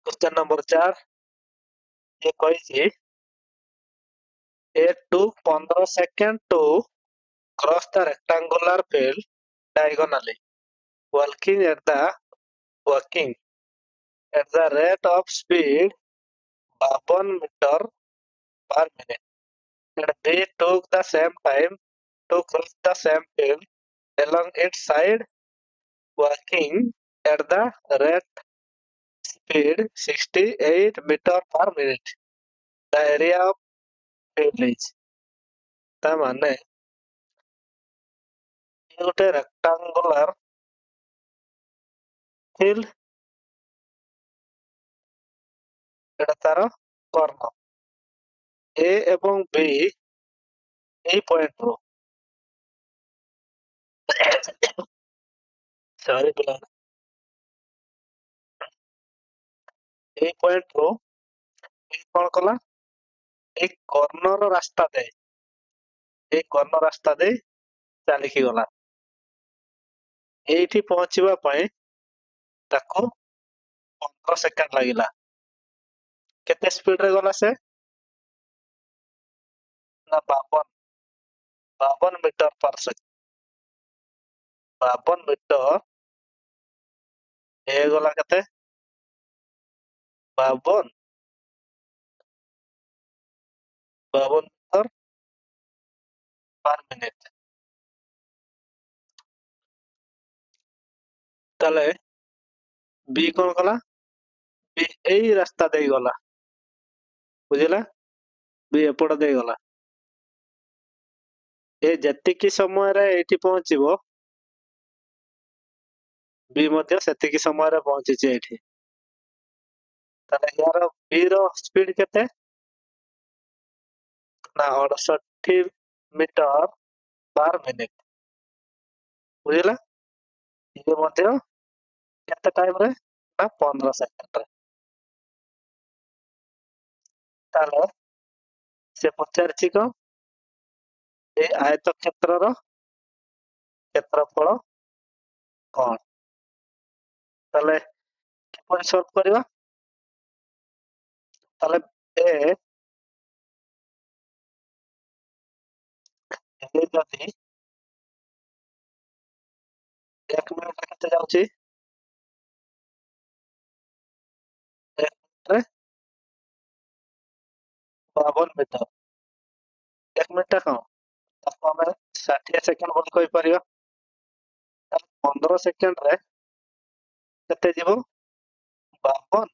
क्वेश्चन नंबर 4 ये कहिछि it took 15 seconds to cross the rectangular field diagonally walking at the rate of speed 52 meter per minute and they took the same time to cross the same field along its side walking at the rate speed 68 meter per minute the area of field is ता माने ये गोटे रेक्टांगुलर फील्ड एटा तार कर्ण ए एवं बी ए पॉइंट रो सॉरी पिला ए पॉइंट रो ए कोन कला ए कॉर्नर रास्ता दे चालिकी गला एठी पहुंचीबा पई ताको 15 सेकंड लागिला केते स्पीड रे गला से ना 52 मीटर पर सेकंड 52 मीटर ए गला केते 52 मीटर पर मिनिट ताले बी कोन कला बी एई रास्ता दे गला बुझिला बी एपड़ दे गला ए जत्तिकी समय रे एठी पहुंचीबो बी मध्य सेतिकी समय रे पहुंचीची एठी ताले यार बी रो स्पीड केते ना 68 मीटर पर मिनिट बुझिला ये मध्य केते टाइम रे ना 15 सेकंड रे ताले से पचारछि को ए आयत क्षेत्र रो क्षेत्रफल कोन ताले किपरि सॉल्व करबा ताले ए जदि 1 मिनिट केते जाउची 1 मिनिट रे 52 मीटर 1 मिनिट का ताको हमें 60 सेकंड बोल कोइ परियो 15 सेकंड रे केते जीवो 52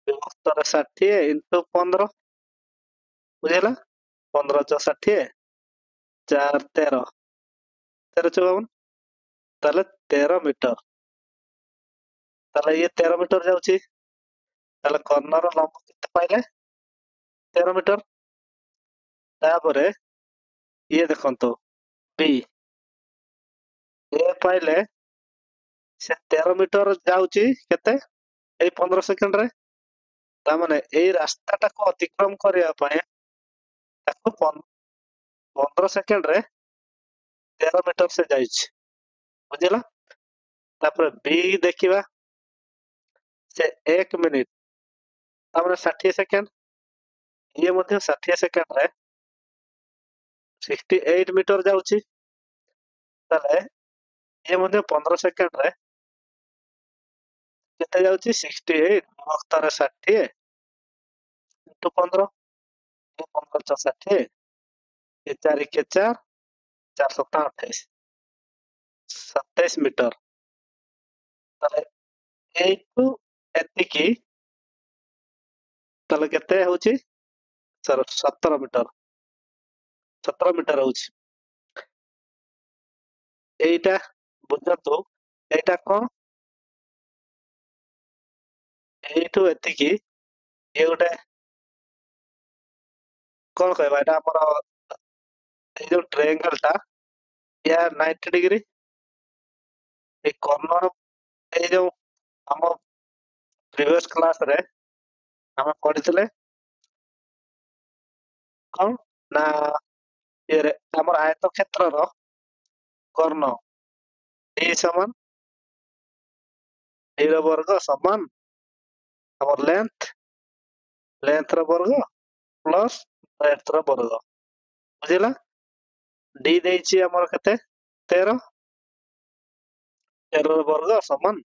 विभक्त 60 इनटू 15 बुझेला 15 + 60 4 13 13 54 ताले 13 मीटर ताले ये 13 मीटर जाउची ताले कॉर्नर लंब केते पाइले 13 मीटर तापरे ये देखंतो बी ए पाइले से 13 मीटर जाउची केते ए 15 सेकंड रे ता माने ए रास्ता टाको अतिक्रम करिया पय ताको 15 सेकंड रे 13 मीटर से जाइछ बुझिला तापर बी देखिबा से 1 मिनिट तापर 60 सेकंड ये मध्ये 60 सेकंड रे 68 मीटर जाउची ताले ये मध्ये 15 सेकंड रे केते जाउची 68 विभक्त रे 60 इंटू 15 ये 15 × 60 ये 4 के 4 4 7 28 27 मीटर ताले एइटू एतिकी ताले केते होउची 17 मीटर 17 मीटर होउची एइटा बुझतो एइटा कोन एइटू एतिकी ये गोटे कोन कहबा एटा हमर ए जो ट्रायंगल टा या 90 डिग्री ए कॉर्नर ए जो हम प्रीवियस क्लास रे हम पढितले कोन ना ये रे हमर आयत क्षेत्र रो कर्ण ए समान ए रो वर्ग समान हमर लेंथ रो वर्ग प्लस ब्रेड्थ रो वर्ग बुझिला डी देछि हमर कते 13 13 रो वर्ग समान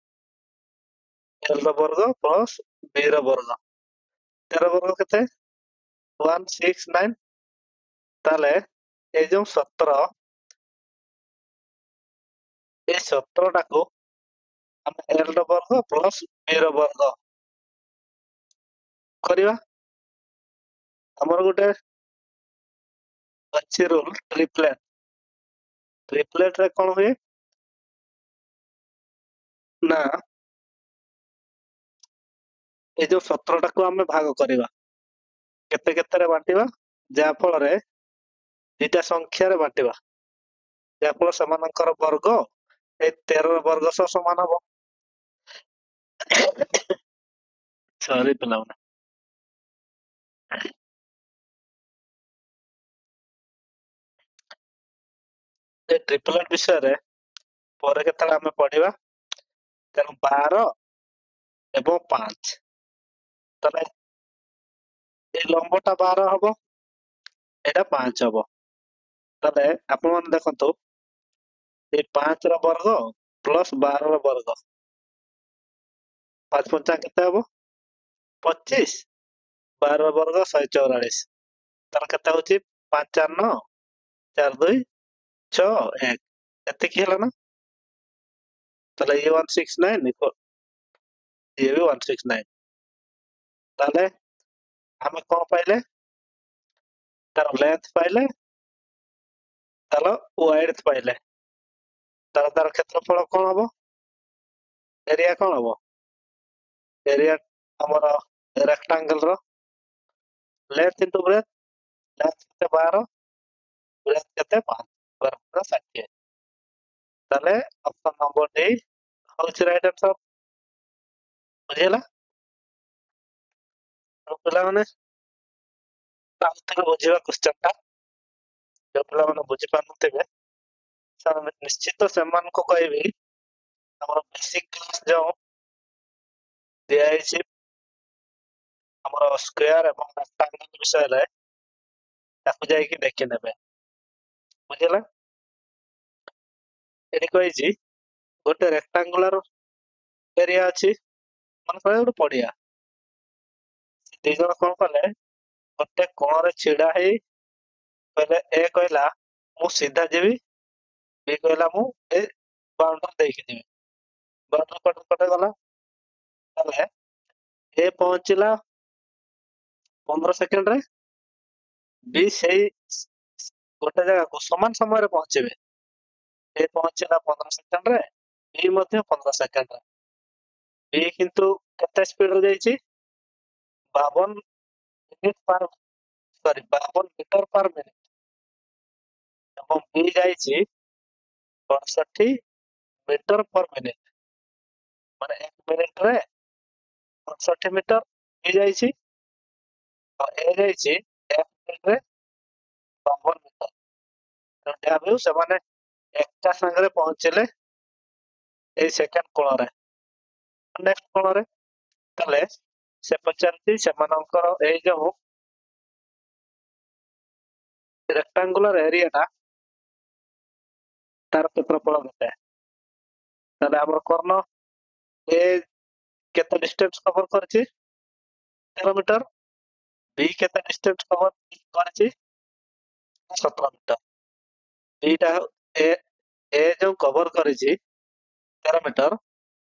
l रो वर्ग प्लस b रो वर्ग 13 वर्ग कते 169 ताले ए जो 17 ए 17 टाको हम l रो वर्ग प्लस b रो वर्ग करिवा हमर गोटे अच्छी रूल ट्रिपलेट रे कोन हुए ना ए जो 17 टाको हम भाग करिवा केते केते रे बांटीवा जा फल रे दुटा संख्या रे बांटीवा जा फल समानकर वर्ग ए 13 वर्ग सह समान हबो सॉरी पिलाउना ए ट्रिपलेट विषय रे परे केतला हम पढिवा तेनु 12 एवं 5 तले ए लंबटा 12 हबो एटा 5 हबो तले आपण मन देखंतु ए 5 रो वर्ग प्लस 12 रो वर्ग 5 पंचा केते हबो 25 12 रो वर्ग 144 तर केते होची 5 4 9 4 2 6 1 एते की हला ना तले ये 169 इक्वल ये भी 169 ताले हम कोन पाइले तार लेंथ पाइले तार वाइड्थ पाइले तार क्षेत्रफल कोन हबो एरिया कोन हबो एरिया हमर रेक्टेंगल रो लेंथ इनटू ब्रेथ लेंथ केते 12 ब्रेथ केते 5 बराबर 60 ताले ऑप्शन नंबर डी होची राइट आंसर बुझिला तो पिला माने तांतक बुझिवा क्वेश्चन टा जो पिला माने बुझि पानुतेबे निश्चित समान को कहबी हमर बेसिक क्लास जो दिया हमर स्क्वायर एवं रेक्टेंगल विषय रे ताकू जाई कि देखि नेबे बुझिला एडी कहिजी गोटे रेक्टेंगुलर एरिया अछि मन करे गोटे पडिया दी जण कोन कले गोटे कोण रे छिडा हेई पहले ए कहला मु सीधा जेबी बी कहला मु ए बाउंड्री देख जेबी बाउंड्री कट कट गला तले ए पहुंचला 15 सेकंड रे बी सेई गोटे जगह को समान समय रे पहुंचेबे ए पहुंचला 15 सेकंड रे बी मध्ये 15 सेकंड रे बी किंतु केते स्पीड रे जाईची 52 मिनिट पर सॉरी 52 मीटर पर मिनिट एवं बी जाईची 62 मीटर पर मिनिट माने 1 मिनिट रे 62 मीटर बी जाईची और ए जाईची 1 मिनिट रे 52 मीटर तो क्या से माने एकटा संग रे पहुंचले এই সেকেন্ড কোଣରେ ନେକ୍ସଟ କୋଣରେ ତାହେଲେ ସେ ପଚାରିଛି ସେମାନଙ୍କର ଏଇ ଯୋଉ ରେକ୍ଟାଙ୍ଗୁଲାର ଏରିଆଟା ତାର କ୍ଷେତ୍ରଫଳ କେତେ? ତାହେଲେ ଆମର କର୍ଣ୍ଣ ଏ କେତେ ଡିଷ୍ଟାନ୍ସ କଭର କରିଛି 13 ମିଟର, ବି କେତେ ଡିଷ୍ଟାନ୍ସ କଭର କରିଛି 17 ମିଟର। ଦିଟା ଏ ଏ ଯୋଉ କଭର କରିଛି 13 ମିଟର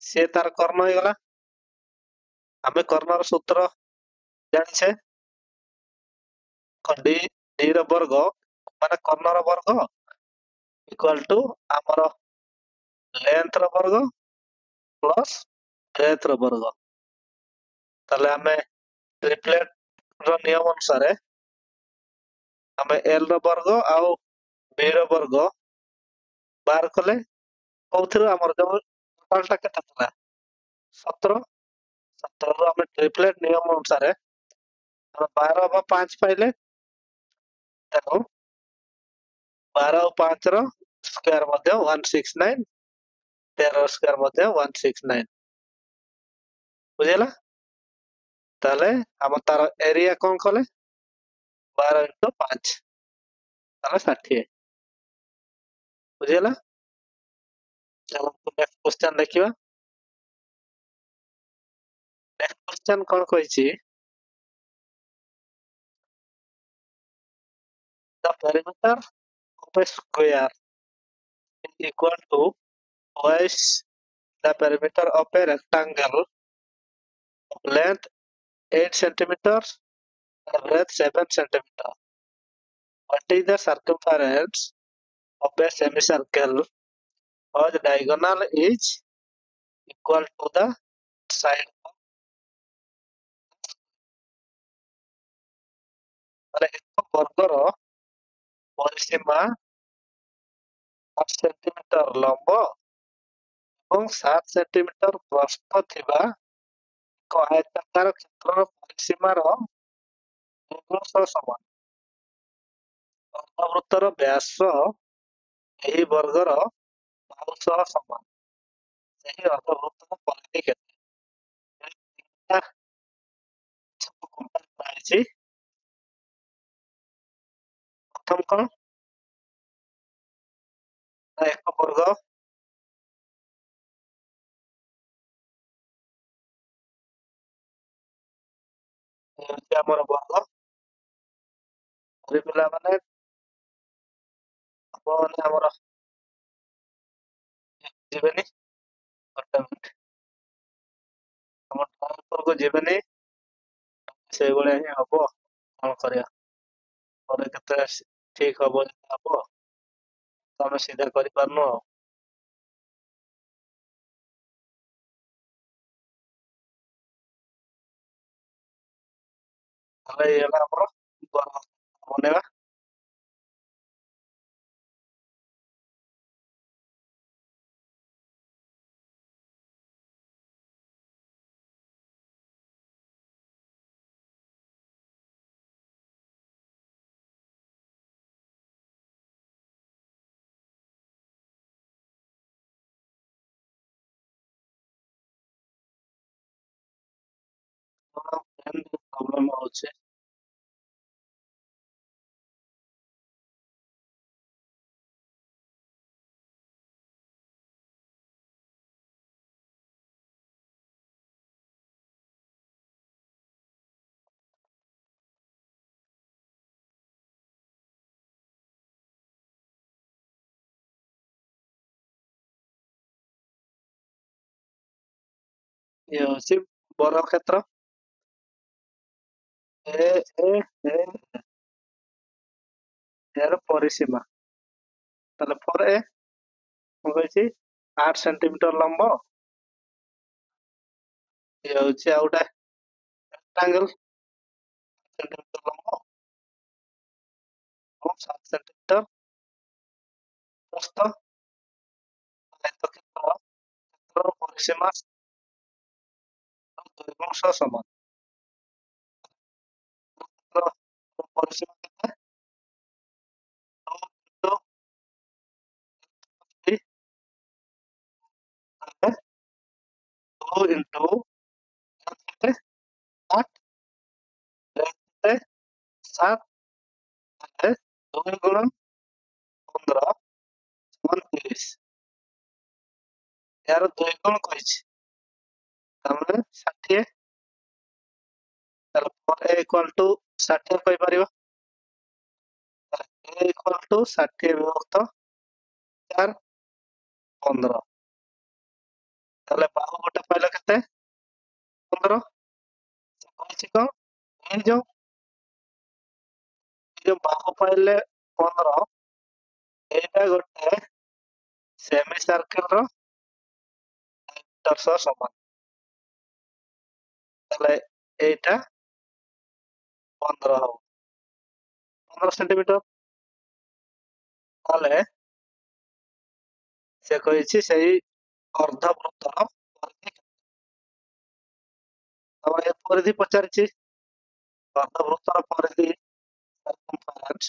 ସେ ତାର କର୍ଣ୍ଣ ହେଇଗଲା। ଆମେ କର୍ଣ୍ଣର ସୂତ୍ର ଜାଣିଛେ ଡି ଡି ର ବର୍ଗ ମାନେ କର୍ଣ୍ଣର ବର୍ଗ ଇକ୍ୱାଲ ଟୁ ଆମର ଲେନ୍ଥ ର ବର୍ଗ ପ୍ଲସ୍ ବ୍ରେଥ ର ବର୍ଗ। ତାହେଲେ ଆମେ ଟ୍ରିପ୍ଲେଟ ର ନିୟମ ଅନୁସାରେ ଆମେ ଏଲ ର ବର୍ଗ ଆଉ ବି ର ବର୍ଗ ବାହାର କଲେ କୋଉଥିରୁ ଆମର ଯୋଉ ଟୋଟାଲଟା କେତେ ଥିଲା 17। 17 ରୁ ଆମେ ଟ୍ରିପ୍ଲେଟ ନିୟମ ଅନୁସାରେ ଆମେ 12 ବା 5 ପାଇଲେ ତେଣୁ 12 ଆଉ 5 ର ସ୍କୋୟାର ମଧ୍ୟ 169, 13 ର ସ୍କୋୟାର ମଧ୍ୟ 169। ବୁଝିଲା? ତାହେଲେ ଆମ ତାର ଏରିଆ କଣ କଲେ 12 ଇଣ୍ଟୁ 5 ତାହେଲେ 60। ବୁଝିଲା? ଚାଲନ୍ତୁ ନେକ୍ସଟ କ୍ୱେଶ୍ଚନ ଦେଖିବା। ନେକ୍ସଟ କ୍ୱେଶ୍ଚନ କଣ କହିଛି the perimeter of a square is equal to twice the perimeter of a rectangle of length 8 centimeters and breadth 7 centimeters. What is the circumference of a semicircle whose diagonal is equal to the side? ତାହେଲେ ଏକ ବର୍ଗର ପରିସୀମା 8 ସେଣ୍ଟିମିଟର ଲମ୍ବ ଏବଂ 7 ସେଣ୍ଟିମିଟର ପ୍ରସ୍ଥ ଥିବା ଏକ ଆୟତାକାର କ୍ଷେତ୍ରର ପରିସୀମାର ବର୍ଗ ସହ ସମାନ। ଅର୍ଦ୍ଧବୃତ୍ତର ବ୍ୟାସ ଏହି ବର୍ଗର ବାହୁ ସହ ସମାନ। ସେହି ଅର୍ଦ୍ଧବୃତ୍ତର ପରିଧି କେତେ? ଏହି ତିନିଟା ସବୁ compare କରାଯାଇଛି। ପ୍ରଥମ କଣ ନା ଏକ ବର୍ଗ ହେଉଛି ଆମର ବର୍ଗ। ପିଲାମାନେ ଆପଣମାନେ ଆମର ଯିବେନି ଗୋଟେ ମିନିଟ ଆମ ଉପରକୁ ଯିବେନି ସେଇଭଳିଆ ହିଁ ହବ। କଣ କରିବା ପରେ କେତେ ଠିକ ହବ ଯଦି ହବ ତ ଆମେ ସିଧା କରିପାରୁନୁ ଆଉ। ତାହେଲେ ଇଏ ହେଲା ଆମର ବର୍ଗ ବନେଇବା। ପ୍ରୋବ୍ଲେମ ହଉଛି ଇଏ ହଉଛି ବର୍ଗକ୍ଷେତ୍ର ଏ ଏ ଏ ଏର ପରିସୀମା। ତାହେଲେ ପରେ ମୁଁ କହିଛି 8 ସେଣ୍ଟିମିଟର ଲମ୍ବ ଇଏ ହଉଛି ଆଉ ଗୋଟେ ରେକ୍ଟାଙ୍ଗଲ ସେଣ୍ଟିମିଟର ଲମ୍ବ ଏବଂ 7 ସେଣ୍ଟିମିଟର ପ୍ରସ୍ଥ। ଆୟତକ୍ଷେତ୍ରର ପରିସୀମା ଦୈର୍ଘ୍ୟ ସହ ସମାନ। ପରିସୀମା କେତେ? 9 into 3 2 into 8 7 তাহলে 2 গুণন 15 সমান 30 এর 2 গুণ করেছি তার মানে 60 তাহলে a equal to 60 କହିପାରିବା a equal to 60 ବିଭକ୍ତ 4 15 ତାହେଲେ ବାହୁ ଗୋଟେ ପାଇଲେ କେତେ 15 ସେ କହିଛି କଣ ଏ ଯୋଉ ବାହୁ ପାଇଲେ 15 ଏଇଟା ଗୋଟେ ସେମି ସାର୍କେଲ ର ସହ ସମାନ ତାହେଲେ ଏଇଟା 15 ହବ 15 ସେଣ୍ଟିମିଟର ତାହେଲେ ସେ କହିଛି ସେଇ ଅର୍ଦ୍ଧବୃତ୍ତର ପରିଧି ଆଉ ଏ ପରିଧି ପଚାରିଛି ଅର୍ଦ୍ଧବୃତ୍ତର ପରିଧି circumference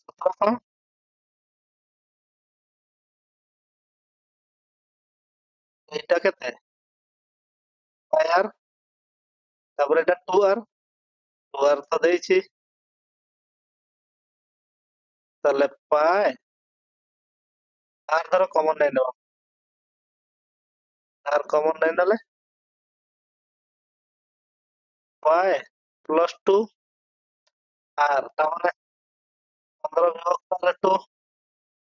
ସୂତ୍ର କଣ ଏଇଟା କେତେ r ତାପରେ ଏଇଟା 2r 2r ତ ଦେଇଛି ତାହେଲେ ପାଏ r ଧର କମନ ନେଇ ନେବା r କମନ ନେଇ ନେଲେ ପାଏ ପ୍ଲସ 2 r ତା ମାନେ 15 ବିଭକ୍ତ 2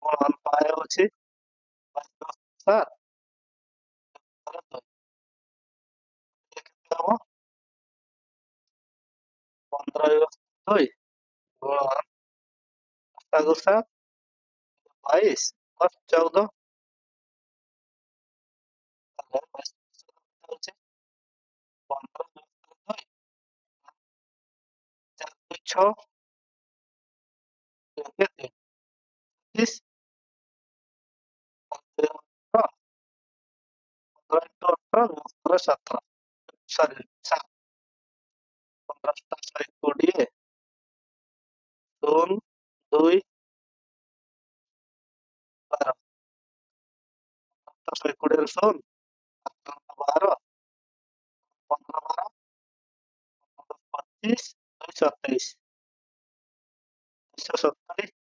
ଗୁଣନ ପାଏ ଅଛି 7 କେତେ ହବ 15 ବିଭକ୍ତ 2 ଗୁଣନ 7 22 ପ୍ଲସ 14 ତାହେଲେ 22 ହଉଛି 15 ବିଭକ୍ତ 2 4 6 କେତେ 30 15 into 18 17 ସରି 7 15 20 ଶୂନ 2 12 20 ଶୂନ 12 15 12 25 27 270